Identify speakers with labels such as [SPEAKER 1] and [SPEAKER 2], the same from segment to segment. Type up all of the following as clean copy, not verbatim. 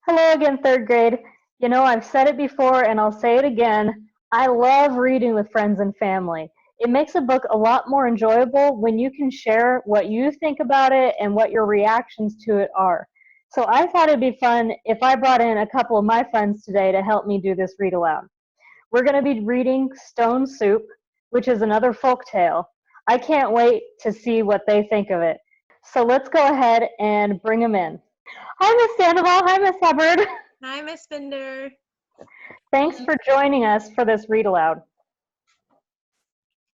[SPEAKER 1] Hello again, third grade. You know, I've said it before and I'll say it again. I love reading with friends and family. It makes a book a lot more enjoyable when you can share what you think about it and what your reactions to it are. So I thought it'd be fun if I brought in a couple of my friends today to help me do this read aloud. We're going to be reading Stone Soup, which is another folk tale. I can't wait to see what they think of it. So let's go ahead and bring them in. Hi, Miss Sandoval. Hi, Miss Hubbard.
[SPEAKER 2] Hi, Miss Binder.
[SPEAKER 1] Thanks for joining us for this read aloud.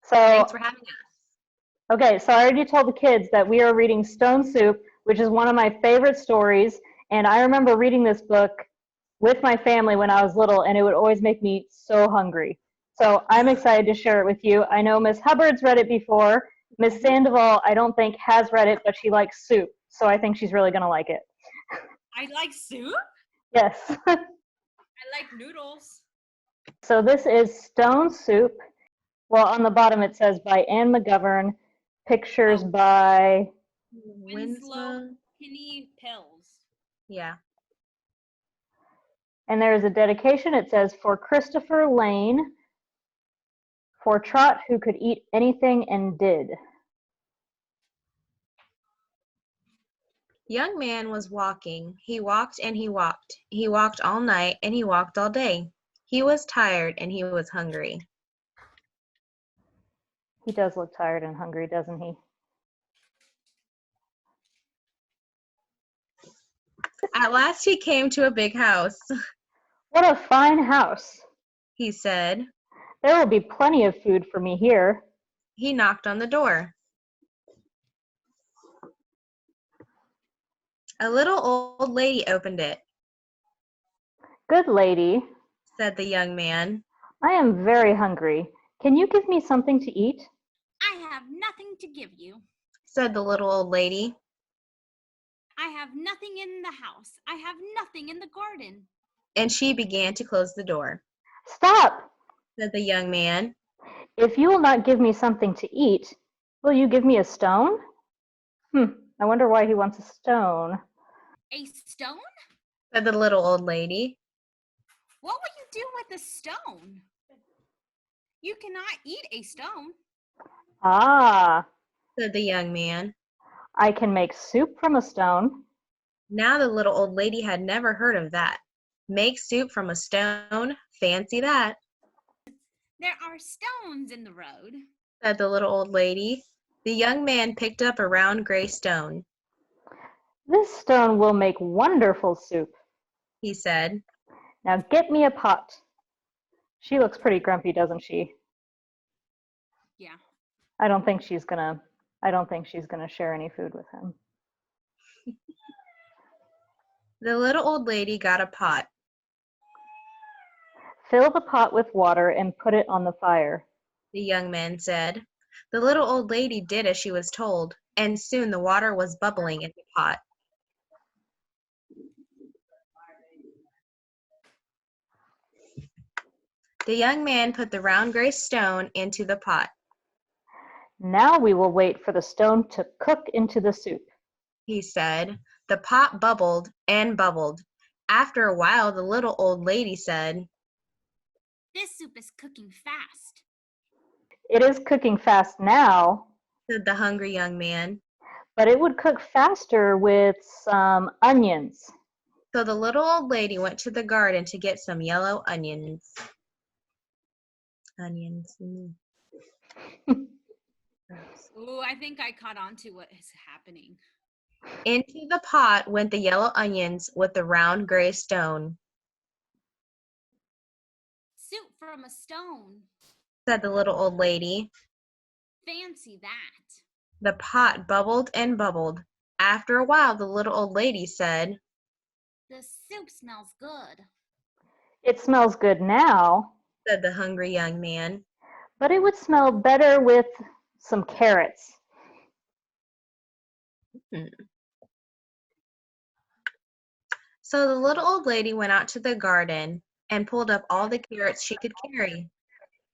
[SPEAKER 2] Thanks
[SPEAKER 1] So,
[SPEAKER 2] for having us.
[SPEAKER 1] okay, so I already told the kids that we are reading Stone Soup, which is one of my favorite stories. And I remember reading this book with my family when I was little, and it would always make me so hungry. So I'm excited to share it with you. I know Miss Hubbard's read it before. Miss Sandoval, I don't think has read it, but she likes soup. So I think she's really going to like it.
[SPEAKER 3] I like soup.
[SPEAKER 1] Yes.
[SPEAKER 3] I like noodles.
[SPEAKER 1] So this is Stone Soup. Well, on the bottom it says by Anne McGovern, pictures by
[SPEAKER 3] Winslow Penny Pills.
[SPEAKER 2] Yeah.
[SPEAKER 1] and there is a dedication. It says for Christopher Lane, for Trot who could eat anything and did.
[SPEAKER 2] Young man was walking. He walked and he walked. He walked all night and he walked all day. He was tired and he was hungry.
[SPEAKER 1] He does look tired and hungry, doesn't he?
[SPEAKER 2] At last he came to a big house.
[SPEAKER 1] What a fine house.
[SPEAKER 2] He said.
[SPEAKER 1] There will be plenty of food for me here.
[SPEAKER 2] He knocked on the door. A little old lady opened it.
[SPEAKER 1] Good lady,
[SPEAKER 2] Said the young man.
[SPEAKER 1] I am very hungry. Can you give me something to eat?
[SPEAKER 3] I have nothing to give you.
[SPEAKER 2] Said the little old lady.
[SPEAKER 3] I have nothing in the house. I have nothing in the garden.
[SPEAKER 2] And she began to close the door.
[SPEAKER 1] Stop!
[SPEAKER 2] Said the young man.
[SPEAKER 1] If you will not give me something to eat, will you give me a stone? I wonder why he wants a stone.
[SPEAKER 3] A stone?
[SPEAKER 2] Said the little old lady.
[SPEAKER 3] What will you do with a stone? You cannot eat a stone.
[SPEAKER 1] Ah,
[SPEAKER 2] Said the young man.
[SPEAKER 1] I can make soup from a stone.
[SPEAKER 2] Now the little old lady had never heard of that. Make soup from a stone? Fancy that,
[SPEAKER 3] There are stones in the road.
[SPEAKER 2] said the little old lady. The young man picked up a round gray stone.
[SPEAKER 1] This stone will make wonderful soup.
[SPEAKER 2] He said.
[SPEAKER 1] Now get me a pot. She looks pretty grumpy, doesn't she?
[SPEAKER 3] Yeah.
[SPEAKER 1] I don't think she's gonna share any food with him.
[SPEAKER 2] The little old lady got a pot.
[SPEAKER 1] Fill the pot with water and put it on the fire.
[SPEAKER 2] The young man said. The little old lady did as she was told, and soon the water was bubbling in the pot. The young man put the round gray stone into the pot.
[SPEAKER 1] Now we will wait for the stone to cook into the soup,
[SPEAKER 2] He said. The pot bubbled and bubbled. After a while, the little old lady said,
[SPEAKER 3] This soup is cooking fast.
[SPEAKER 1] It is cooking fast now,
[SPEAKER 2] said the hungry young man.
[SPEAKER 1] but it would cook faster with some onions.
[SPEAKER 2] So the little old lady went to the garden to get some yellow onions. Onions.
[SPEAKER 3] Ooh, I think I caught on to what is happening.
[SPEAKER 2] Into the pot went the yellow onions with the round gray stone,
[SPEAKER 3] Soup from a stone.
[SPEAKER 2] said the little old lady.
[SPEAKER 3] Fancy that.
[SPEAKER 2] The pot bubbled and bubbled. After a while, the little old lady said,
[SPEAKER 3] The soup smells good.
[SPEAKER 1] It smells good now,
[SPEAKER 2] said the hungry young man.
[SPEAKER 1] but it would smell better with some carrots.
[SPEAKER 2] So the little old lady went out to the garden and pulled up all the carrots she could carry.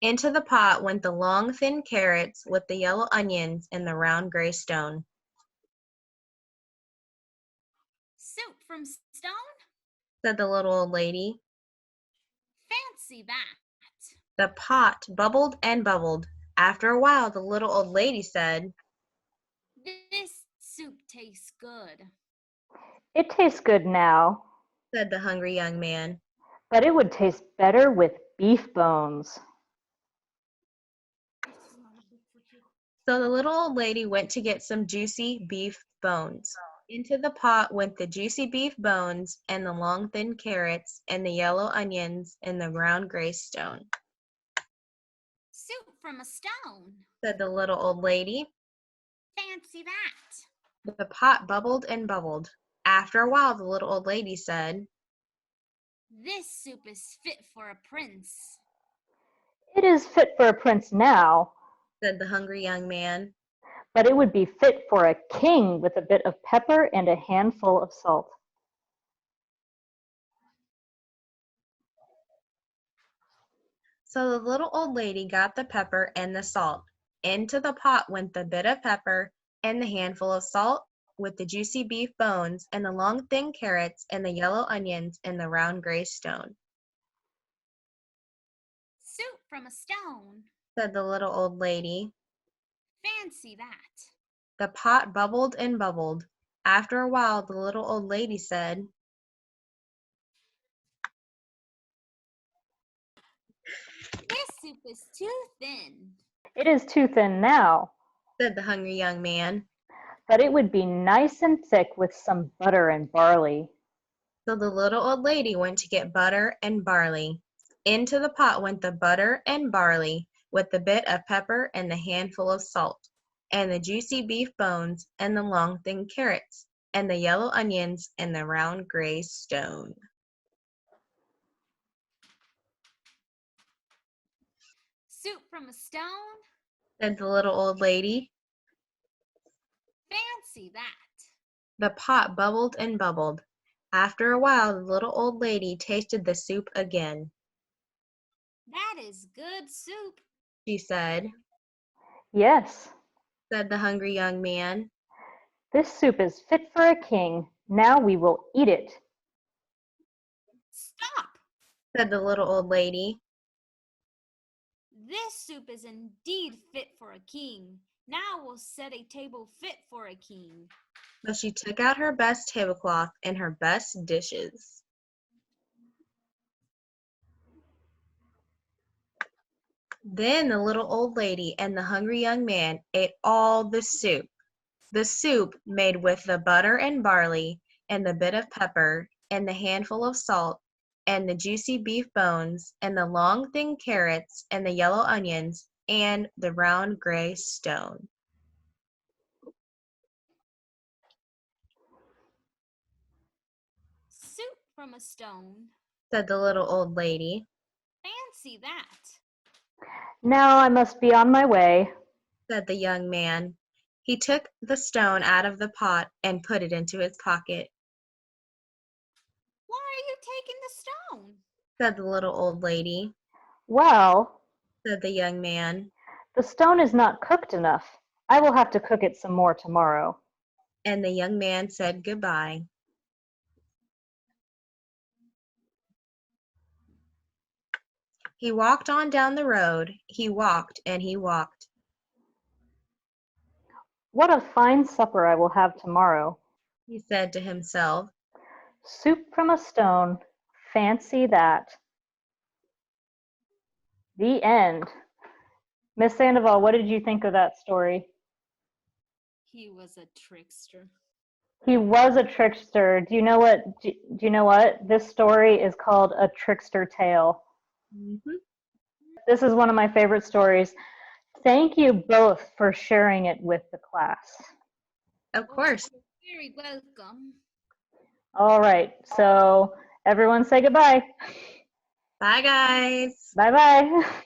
[SPEAKER 2] Into the pot went the long, thin carrots with the yellow onions and the round gray stone.
[SPEAKER 3] Soup from stone?
[SPEAKER 2] said the little old lady.
[SPEAKER 3] Fancy that.
[SPEAKER 2] The pot bubbled and bubbled. After a while, the little old lady said,
[SPEAKER 3] This soup tastes good.
[SPEAKER 1] It tastes good now,
[SPEAKER 2] said the hungry young man.
[SPEAKER 1] but it would taste better with beef bones.
[SPEAKER 2] So the little old lady went to get some juicy beef bones. Into the pot went the juicy beef bones and the long thin carrots and the yellow onions and the brown gray stone,
[SPEAKER 3] Soup from a stone.
[SPEAKER 2] said the little old lady.
[SPEAKER 3] Fancy that.
[SPEAKER 2] The pot bubbled and bubbled. After a while, the little old lady said,
[SPEAKER 3] This soup is fit for a prince.
[SPEAKER 1] It is fit for a prince now,
[SPEAKER 2] said the hungry young man.
[SPEAKER 1] but it would be fit for a king with a bit of pepper and a handful of salt.
[SPEAKER 2] So the little old lady got the pepper and the salt. Into the pot went the bit of pepper and the handful of salt with the juicy beef bones and the long thin carrots and the yellow onions and the round gray stone,
[SPEAKER 3] Soup from a stone.
[SPEAKER 2] said the little old lady.
[SPEAKER 3] Fancy that.
[SPEAKER 2] The pot bubbled and bubbled. After a while, the little old lady said,
[SPEAKER 3] This soup is too thin.
[SPEAKER 1] It is too thin now,
[SPEAKER 2] said the hungry young man.
[SPEAKER 1] but it would be nice and thick with some butter and barley.
[SPEAKER 2] So the little old lady went to get butter and barley. Into the pot went the butter and barley with the bit of pepper and the handful of salt, and the juicy beef bones and the long thin carrots, and the yellow onions and the round gray stone.
[SPEAKER 3] Soup from a stone.
[SPEAKER 2] Said the little old lady.
[SPEAKER 3] Fancy that.
[SPEAKER 2] The pot bubbled and bubbled. After a while, the little old lady tasted the soup again.
[SPEAKER 3] That is good soup.
[SPEAKER 2] She said,
[SPEAKER 1] Yes,
[SPEAKER 2] said the hungry young man.
[SPEAKER 1] this soup is fit for a king. Now we will eat it.
[SPEAKER 3] Stop.
[SPEAKER 2] Said the little old lady.
[SPEAKER 3] This soup is indeed fit for a king. Now we'll set a table fit for a king.
[SPEAKER 2] But she took out her best tablecloth and her best dishes. Then the little old lady and the hungry young man ate all the soup made with the butter and barley and the bit of pepper and the handful of salt and the juicy beef bones and the long thin carrots and the yellow onions and the round gray stone.
[SPEAKER 3] Soup from a stone.
[SPEAKER 2] Said the little old lady.
[SPEAKER 3] Fancy that.
[SPEAKER 1] Now I must be on my way.
[SPEAKER 2] Said the young man. He took the stone out of the pot and put it into his pocket.
[SPEAKER 3] Why are you taking the stone?
[SPEAKER 2] Said the little old lady.
[SPEAKER 1] Well,
[SPEAKER 2] Said the young man.
[SPEAKER 1] the stone is not cooked enough. I will have to cook it some more tomorrow.
[SPEAKER 2] And the young man said goodbye. He walked on down the road. He walked and he walked.
[SPEAKER 1] What a fine supper I will have tomorrow.
[SPEAKER 2] He said to himself.
[SPEAKER 1] Soup from a stone. Fancy that. The end. Miss Sandoval, what did you think of that story?
[SPEAKER 3] He was a trickster.
[SPEAKER 1] He was a trickster. Do you know what? Do you know what? This story is called A Trickster Tale.
[SPEAKER 2] Mhm.
[SPEAKER 1] This is one of my favorite stories. Thank you both for sharing it with the class.
[SPEAKER 2] Of course.
[SPEAKER 3] You're very welcome.
[SPEAKER 1] All right, so everyone say goodbye.
[SPEAKER 2] Bye, guys.
[SPEAKER 1] Bye-bye.